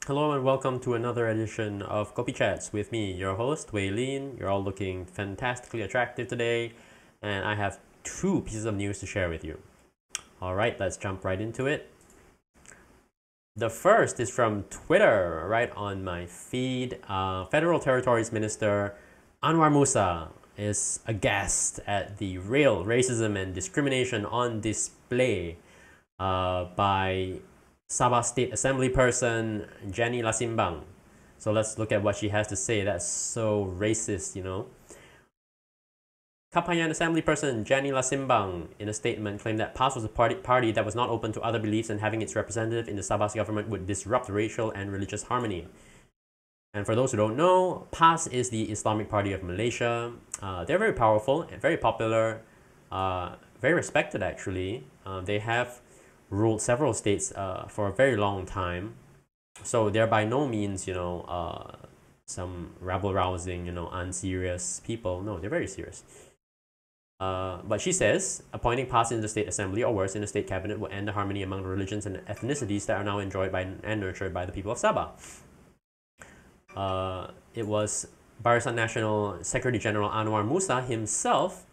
Hello and welcome to another edition of Copy Chats with me, your host, Wei Lin. You're all looking fantastically attractive today, and I have two pieces of news to share with you. Alright, let's jump right into it. The first is from Twitter, right on my feed. Federal Territories Minister Annuar Musa is aghast at the real racism and discrimination on display by Sabah State Assembly person Jenny Lasimbang. So let's look at what she has to say. That's so racist, you know. Kapayan Assembly person Jenny Lasimbang, in a statement, claimed that PAS was a party that was not open to other beliefs, and having its representative in the Sabah's government would disrupt racial and religious harmony. And for those who don't know, PAS is the Islamic Party of Malaysia. They're very powerful and very popular, very respected actually. They have ruled several states for a very long time. So they're by no means, some rabble-rousing, unserious people. No, they're very serious. But she says, appointing PAS in the state assembly or worse in the state cabinet will end the harmony among the religions and ethnicities that are now enjoyed by and nurtured by the people of Sabah. It was Barisan National Secretary General Annuar Musa himself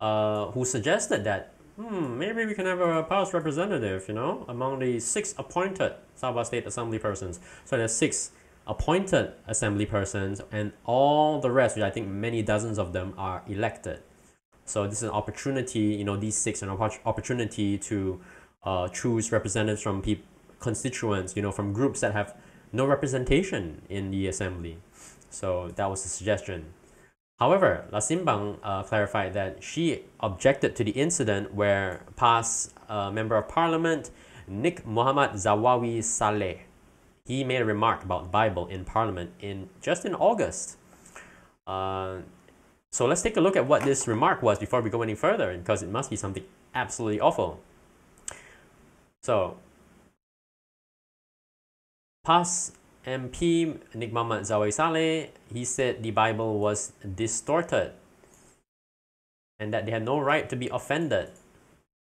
who suggested that maybe we can have a PAS representative, among the 6 appointed Sabah State Assembly persons. So there's 6 appointed assembly persons, and all the rest, which I think many dozens of them, are elected. So this is an opportunity, these 6 are an opportunity to choose representatives from constituents, from groups that have no representation in the assembly. So that was a suggestion. However, Lasimbang clarified that she objected to the incident where PAS Member of Parliament Nik Muhammad Zawawi Saleh, he made a remark about the Bible in Parliament just in August. So let's take a look at what this remark was before we go any further, because it must be something absolutely awful. So, PAS MP Nik Muhammad Zawawi Saleh, he said the Bible was distorted and that they had no right to be offended.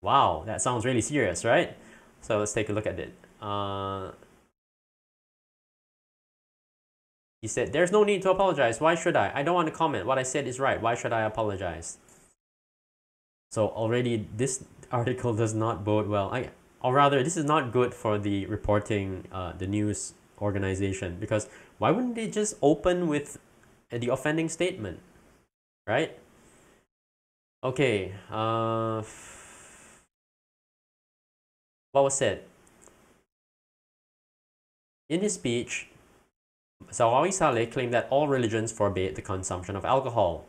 Wow, that sounds really serious, right? So let's take a look at it. He said, there's no need to apologize. Why should I? I don't want to comment. What I said is right. Why should I apologize? So already this article does not bode well. Or rather, this is not good for the reporting, the news organization, because why wouldn't they just open with the offending statement, right? Okay, what was said? In his speech, Zawawi Saleh claimed that all religions forbade the consumption of alcohol,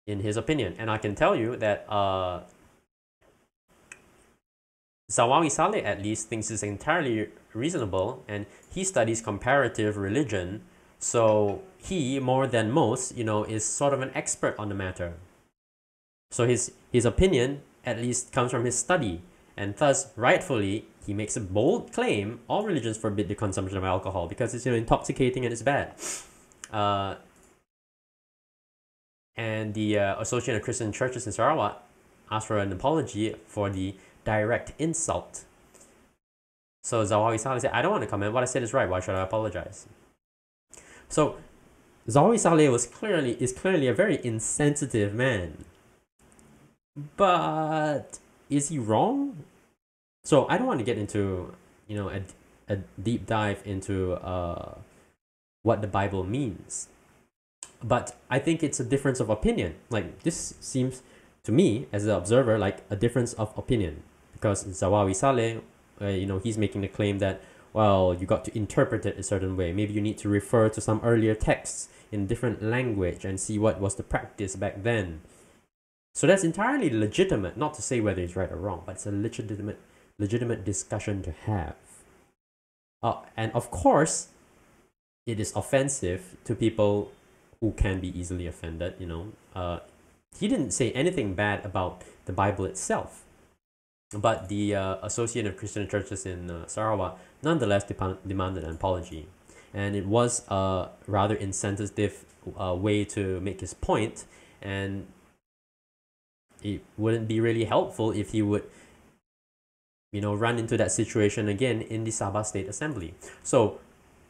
in his opinion. And I can tell you that Zawawi Saleh at least thinks it's entirely reasonable, and he studies comparative religion, so he, more than most, is sort of an expert on the matter. So his opinion at least comes from his study, and thus rightfully he makes a bold claim: all religions forbid the consumption of alcohol because it's intoxicating and it's bad. And the Association of Christian Churches in Sarawak asked for an apology for the direct insult. So Zawawi Saleh said, I don't want to comment. What I said is right. Why should I apologize? So Zawawi Saleh is clearly a very insensitive man. But is he wrong? So I don't want to get into a deep dive into what the Bible means. But I think it's a difference of opinion. Like, this seems to me, as an observer, like a difference of opinion. Because Zawawi Saleh, he's making the claim that, well, you got to interpret it a certain way. Maybe you need to refer to some earlier texts in different language and see what was the practice back then. So that's entirely legitimate, not to say whether it's right or wrong, but it's a legitimate discussion to have. And of course, it is offensive to people who can be easily offended, He didn't say anything bad about the Bible itself. But the Association of Christian Churches in Sarawak nonetheless demanded an apology. And it was a rather insensitive way to make his point, and it wouldn't be really helpful if he would run into that situation again in the Sabah State Assembly. So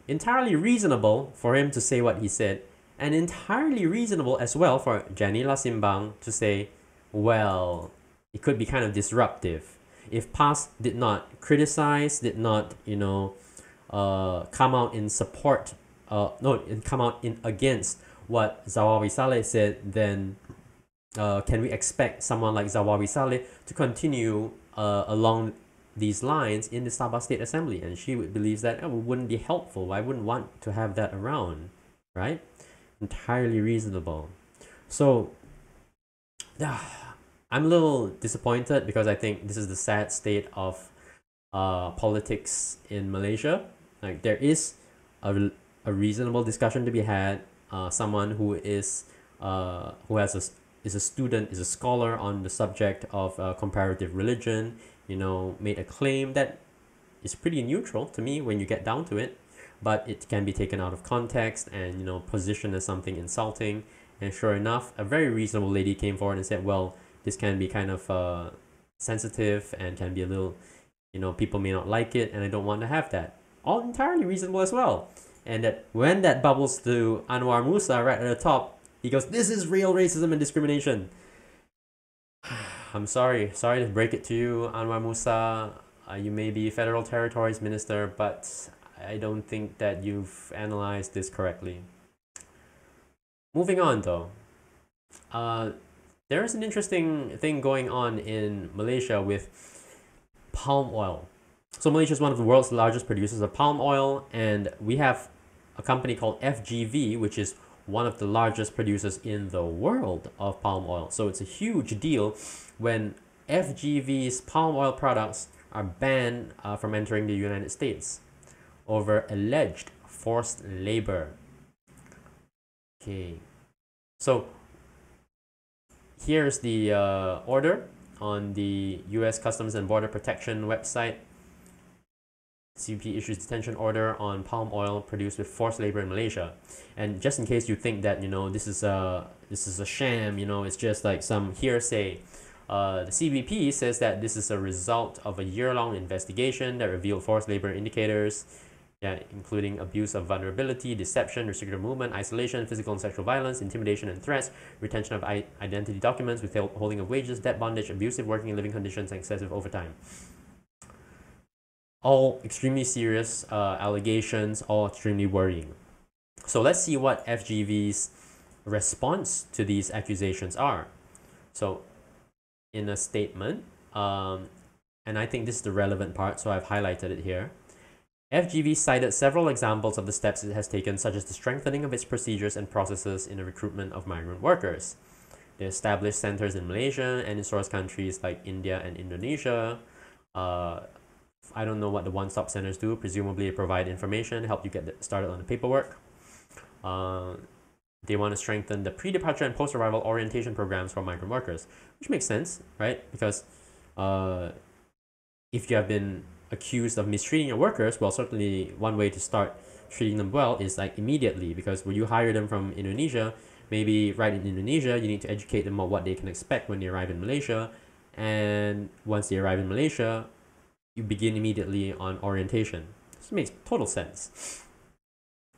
entirely reasonable for him to say what he said, and entirely reasonable as well for Janila Simbang to say, well, it could be kind of disruptive. If PAS did not criticize, did not, come out in support, come out in against what Zawawi Saleh said, then can we expect someone like Zawawi Saleh to continue along these lines in the Sabah State Assembly? And she believes that it wouldn't be helpful. I wouldn't want to have that around, right? Entirely reasonable. So, I'm a little disappointed because I think this is the sad state of politics in Malaysia. Like, there is a reasonable discussion to be had. Someone who is a student, is a scholar on the subject of comparative religion, made a claim that is pretty neutral to me when you get down to it, but it can be taken out of context and positioned as something insulting. And sure enough, a very reasonable lady came forward and said, well, this can be kind of sensitive and can be a little, people may not like it, and I don't want to have that. All entirely reasonable as well. And that when that bubbles to Annuar Musa right at the top, he goes, this is real racism and discrimination. I'm sorry to break it to you, Annuar Musa. You may be Federal Territories Minister, but I don't think that you've analyzed this correctly. Moving on though, there is an interesting thing going on in Malaysia with palm oil. So Malaysia is one of the world's largest producers of palm oil, and we have a company called FGV, which is one of the largest producers in the world of palm oil. So it's a huge deal when FGV's palm oil products are banned from entering the United States over alleged forced labor. Okay, so here's the order on the US Customs and Border Protection website. CBP issues detention order on palm oil produced with forced labor in Malaysia. And just in case you think that this is a sham, it's just like some hearsay, the CBP says that this is a result of a year-long investigation that revealed forced labor indicators, including abuse of vulnerability, deception, restricted movement, isolation, physical and sexual violence, intimidation and threats, retention of identity documents, withholding of wages, debt bondage, abusive working and living conditions, and excessive overtime. All extremely serious allegations, all extremely worrying. So let's see what FGV's response to these accusations are. So in a statement, and I think this is the relevant part, so I've highlighted it here. FGV cited several examples of the steps it has taken, such as the strengthening of its procedures and processes in the recruitment of migrant workers. They established centers in Malaysia and in source countries like India and Indonesia. I don't know what the one-stop centers do. Presumably provide information, help you get started on the paperwork. They want to strengthen the pre-departure and post-arrival orientation programs for migrant workers, which makes sense, right? Because if you have been accused of mistreating your workers, well, certainly one way to start treating them well is like immediately, because when you hire them from Indonesia, maybe right in Indonesia, you need to educate them on what they can expect when they arrive in Malaysia. And once they arrive in Malaysia, you begin immediately on orientation. This makes total sense.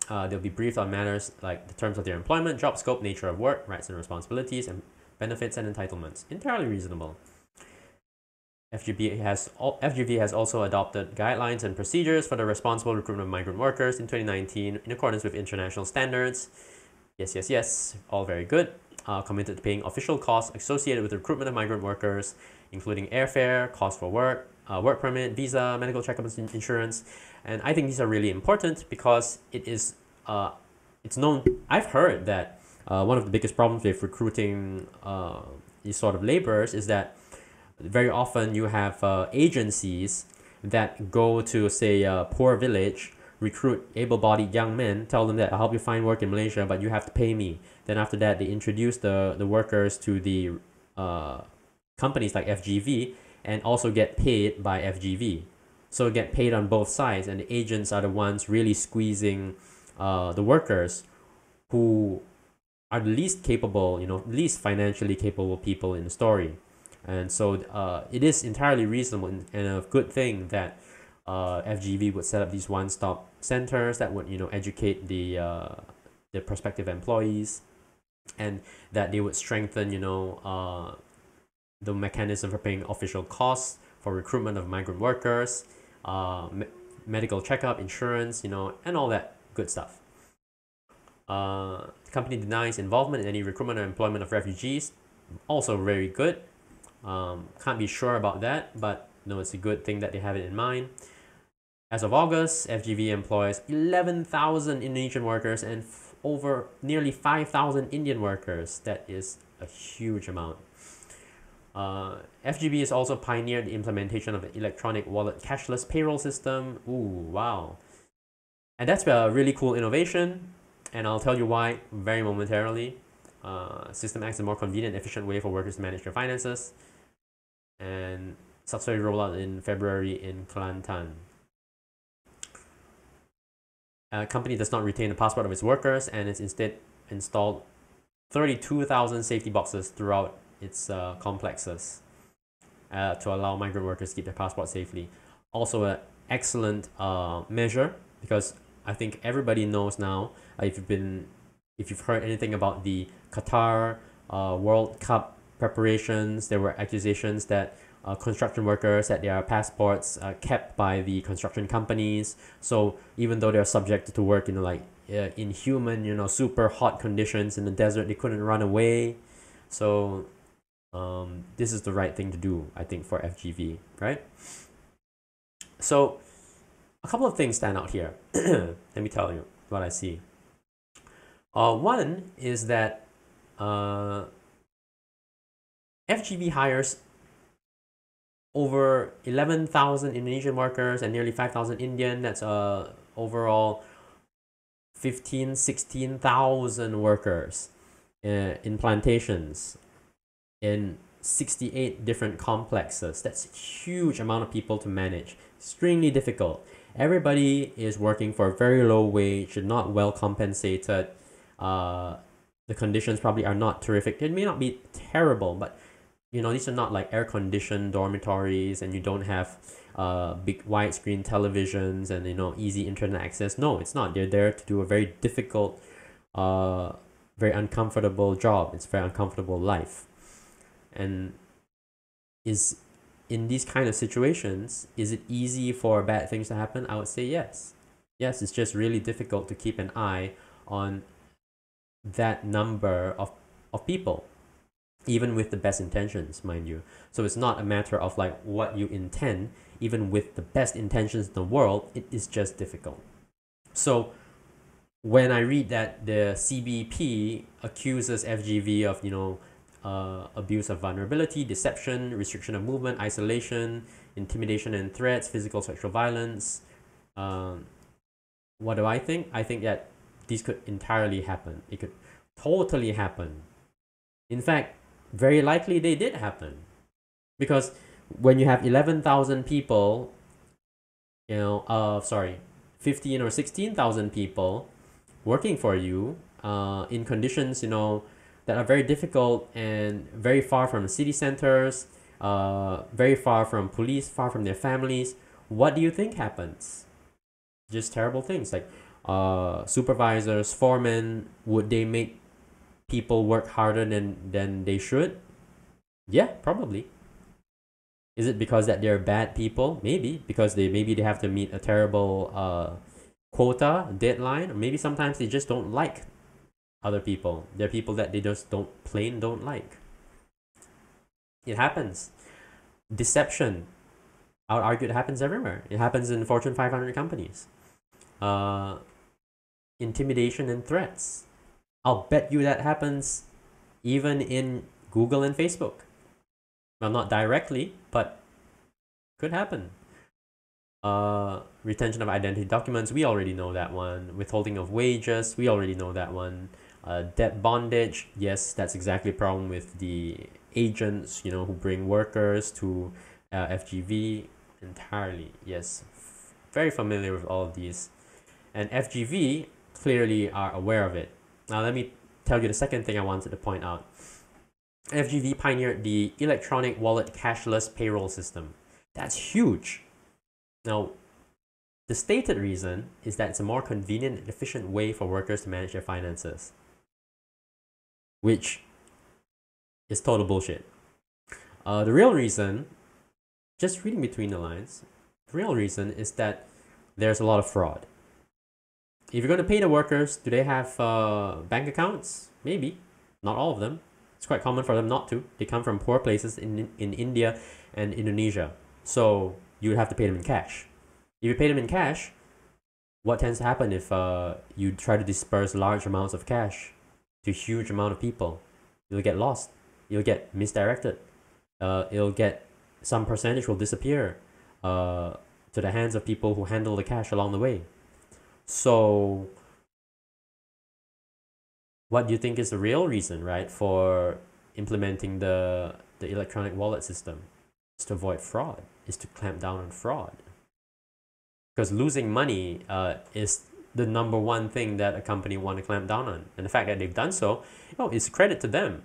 They'll be briefed on matters like the terms of their employment, job scope, nature of work, rights and responsibilities, and benefits and entitlements. Entirely reasonable. FGV has also adopted guidelines and procedures for the responsible recruitment of migrant workers in 2019 in accordance with international standards. Yes, all very good. Committed to paying official costs associated with the recruitment of migrant workers, including airfare, cost for work, work permit, visa, medical checkups, insurance. And I think these are really important because it's known, I've heard that one of the biggest problems with recruiting these sort of laborers is that very often you have agencies that go to, say, a poor village, recruit able-bodied young men, tell them that I'll help you find work in Malaysia, but you have to pay me. Then after that, they introduce the workers to the companies like FGV and also get paid by FGV. So get paid on both sides, and the agents are the ones really squeezing the workers who are the least capable, least financially capable people in the story. And so it is entirely reasonable and a good thing that FGV would set up these one-stop centers that would, educate the prospective employees, and that they would strengthen, the mechanism for paying official costs for recruitment of migrant workers, medical checkup, insurance, and all that good stuff. The company denies involvement in any recruitment or employment of refugees. Also very good. Can't be sure about that, but it's a good thing that they have it in mind. As of August, FGV employs 11,000 Indonesian workers and over nearly 5,000 Indian workers. That is a huge amount. FGV has also pioneered the implementation of an electronic wallet cashless payroll system. Ooh, wow. And that's a really cool innovation, and I'll tell you why very momentarily. System acts as a more convenient and efficient way for workers to manage their finances, and successfully rolled out in February in Kelantan. A company does not retain the passport of its workers and has instead installed 32,000 safety boxes throughout its complexes to allow migrant workers to keep their passport safely. Also an excellent measure, because I think everybody knows now, if you've heard anything about the Qatar World Cup preparations, there were accusations that construction workers had their passports kept by the construction companies. So even though they're subject to work in inhuman, super hot conditions in the desert, they couldn't run away. So this is the right thing to do, I think, for FGV, right? So a couple of things stand out here. Let me tell you what I see. One is that FGV hires over 11,000 Indonesian workers and nearly 5,000 Indian. That's overall 16,000 workers in plantations in 68 different complexes. That's a huge amount of people to manage. Extremely difficult. Everybody is working for a very low wage, not well compensated. The conditions probably are not terrific. It may not be terrible, but these are not like air-conditioned dormitories, and you don't have big widescreen televisions and easy internet access. No, it's not. They're there to do a very difficult, very uncomfortable job. It's a very uncomfortable life. And in these kind of situations, is it easy for bad things to happen? I would say yes. Yes, it's just really difficult to keep an eye on that number of people, even with the best intentions, mind you. So it's not a matter of like what you intend. Even with the best intentions in the world, it is just difficult. So when I read that the CBP accuses FGV of abuse of vulnerability, deception, restriction of movement, isolation, intimidation and threats, physical sexual violence, what do I think? I think that these could entirely happen. It could totally happen. In fact, very likely they did happen, because when you have 11,000 people, 15 or 16,000 people working for you in conditions that are very difficult and very far from city centers, very far from police, far from their families, what do you think happens? Just terrible things. Like supervisors, foremen, would they make people work harder than they should? Yeah, probably. Is it because that they're bad people? Maybe. Because they have to meet a terrible quota, deadline, or maybe sometimes they just don't like other people. They're people that they just don't like. It happens. Deception, I would argue, it happens everywhere. It happens in Fortune 500 companies. Intimidation and threats, I'll bet you that happens even in Google and Facebook. Well, not directly, but could happen. Retention of identity documents, we already know that one. Withholding of wages, we already know that one. Debt bondage, yes, that's exactly a problem with the agents, who bring workers to FGV. Entirely, yes. Very familiar with all of these. And FGV clearly are aware of it. Now let me tell you the second thing I wanted to point out. FGV pioneered the electronic wallet cashless payroll system. That's huge. Now, The stated reason is that it's a more convenient and efficient way for workers to manage their finances, which is total bullshit. The real reason, just reading between the lines, the real reason is that there's a lot of fraud. If you're going to pay the workers, do they have bank accounts? Maybe. Not all of them. It's quite common for them not to. They come from poor places in India and Indonesia. So you would have to pay them in cash. If you pay them in cash, what tends to happen if you try to disperse large amounts of cash to a huge amount of people? You'll get lost. You'll get misdirected. It'll get, some percentage will disappear to the hands of people who handle the cash along the way. So what do you think is the real reason, right, for implementing the electronic wallet system? It's to avoid fraud. It's to clamp down on fraud. Because losing money is the number one thing that a company want to clamp down on. And the fact that they've done so, it's credit to them.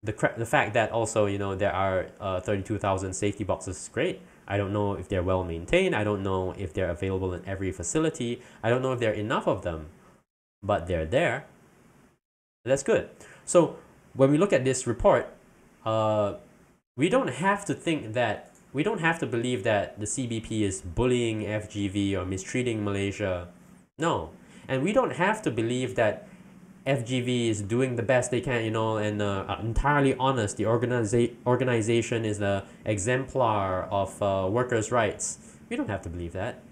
The fact that also, there are 32,000 safety boxes is great. I don't know if they're well maintained. I don't know if they're available in every facility. I don't know if there are enough of them. But they're there. That's good. So when we look at this report, we don't have to believe that the CBP is bullying FGV or mistreating Malaysia. No. And we don't have to believe that FGV is doing the best they can, and entirely honest. The organization is the exemplar of workers' rights. We don't have to believe that.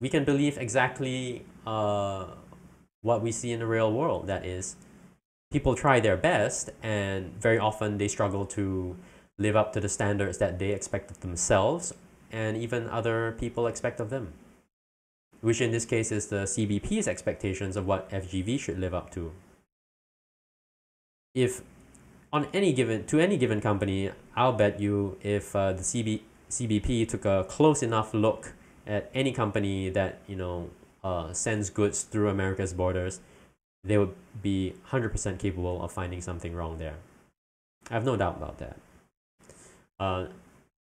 We can believe exactly what we see in the real world. That is, people try their best, and very often they struggle to live up to the standards that they expect of themselves and even other people expect of them, which in this case is the CBP's expectations of what FGV should live up to. If to any given company, I'll bet you if the CBP took a close enough look at any company that sends goods through America's borders, they would be 100% capable of finding something wrong there. I have no doubt about that.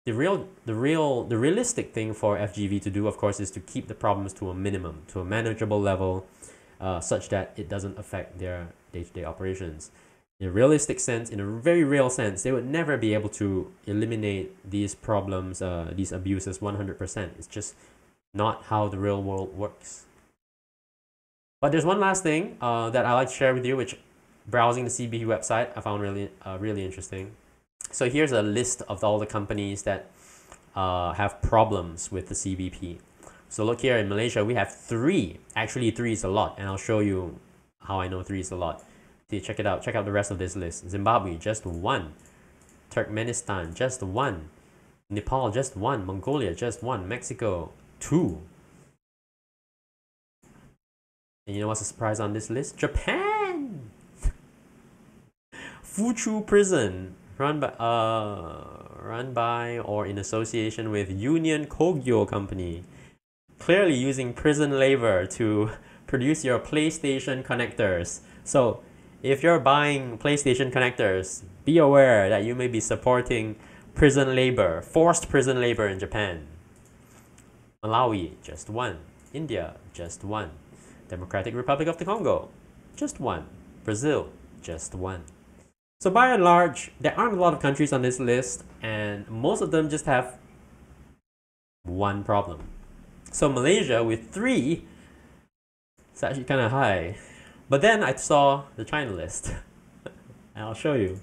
The realistic thing for FGV to do, of course, is to keep the problems to a minimum, to a manageable level, such that it doesn't affect their day-to-day operations. In a realistic sense, in a very real sense, they would never be able to eliminate these problems, these abuses 100%. It's just not how the real world works. But there's one last thing that I like to share with you, which browsing the CBP website I found really interesting. So here's a list of all the companies that have problems with the CBP. So look here, in Malaysia we have 3. Actually 3 is a lot, and I'll show you how I know 3 is a lot. See, check it out. Check out the rest of this list. Zimbabwe, just 1. Turkmenistan, just 1. Nepal, just 1. Mongolia, just 1. Mexico, 2. And you know what's the surprise on this list? Japan! Fuchu Prison, run by or in association with Union Kogyo Company, clearly using prison labor to produce your PlayStation connectors. So if you're buying PlayStation connectors, be aware that you may be supporting prison labor, forced prison labor in Japan. Malawi, just 1. India, just 1. Democratic Republic of the Congo, just 1. Brazil, just 1. So by and large, there aren't a lot of countries on this list, and most of them just have one problem. So Malaysia with 3, it's actually kind of high. But then I saw the China list, and I'll show you.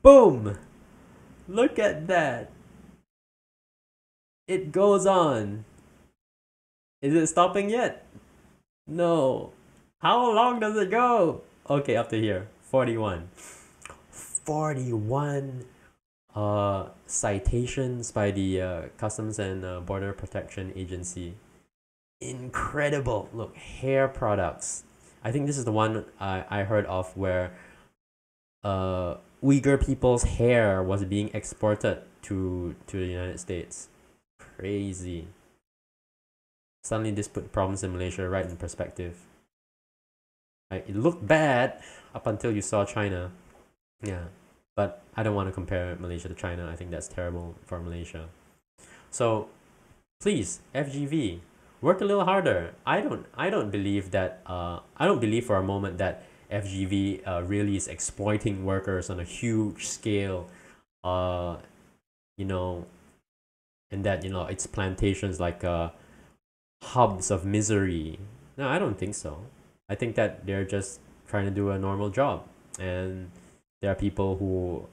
Boom! Look at that. It goes on. Is it stopping yet? No. How long does it go? Okay, up to here. 41. 41 citations by the Customs and Border Protection Agency. Incredible. Look, hair products. I think this is the one I heard of where Uyghur people's hair was being exported to the United States. Crazy. Suddenly this put problems in Malaysia right in perspective. Right? It looked bad up until you saw China. Yeah. But I don't want to compare Malaysia to China. I think that's terrible for Malaysia. So please, FGV, work a little harder. I don't believe that I don't believe for a moment that FGV really is exploiting workers on a huge scale. Uh, you know, and that it's plantations like hubs of misery. No, I don't think so. I think that they're just trying to do a normal job, and there are people who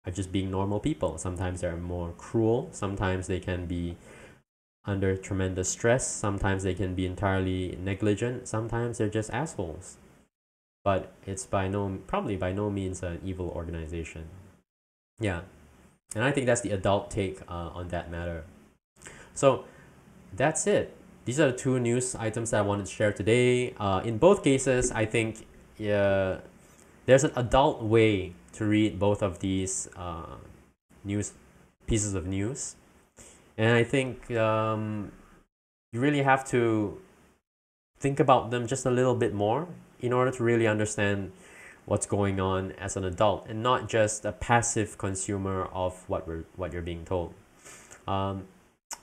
are just being normal people. Sometimes they're more cruel. Sometimes they can be under tremendous stress. Sometimes they can be entirely negligent. Sometimes they're just assholes. But it's probably by no means an evil organization. Yeah, and I think that's the adult take on that matter. So that's it. These are the two news items that I wanted to share today. In both cases, I think there's an adult way to read both of these news pieces of news, and I think you really have to think about them just a little bit more in order to really understand what's going on as an adult and not just a passive consumer of what you're being told.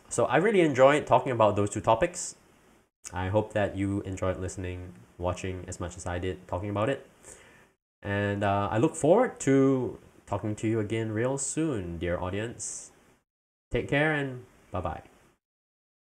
So I really enjoyed talking about those two topics. I hope that you enjoyed listening, watching as much as I did talking about it. And I look forward to talking to you again real soon, dear audience. Take care and bye-bye.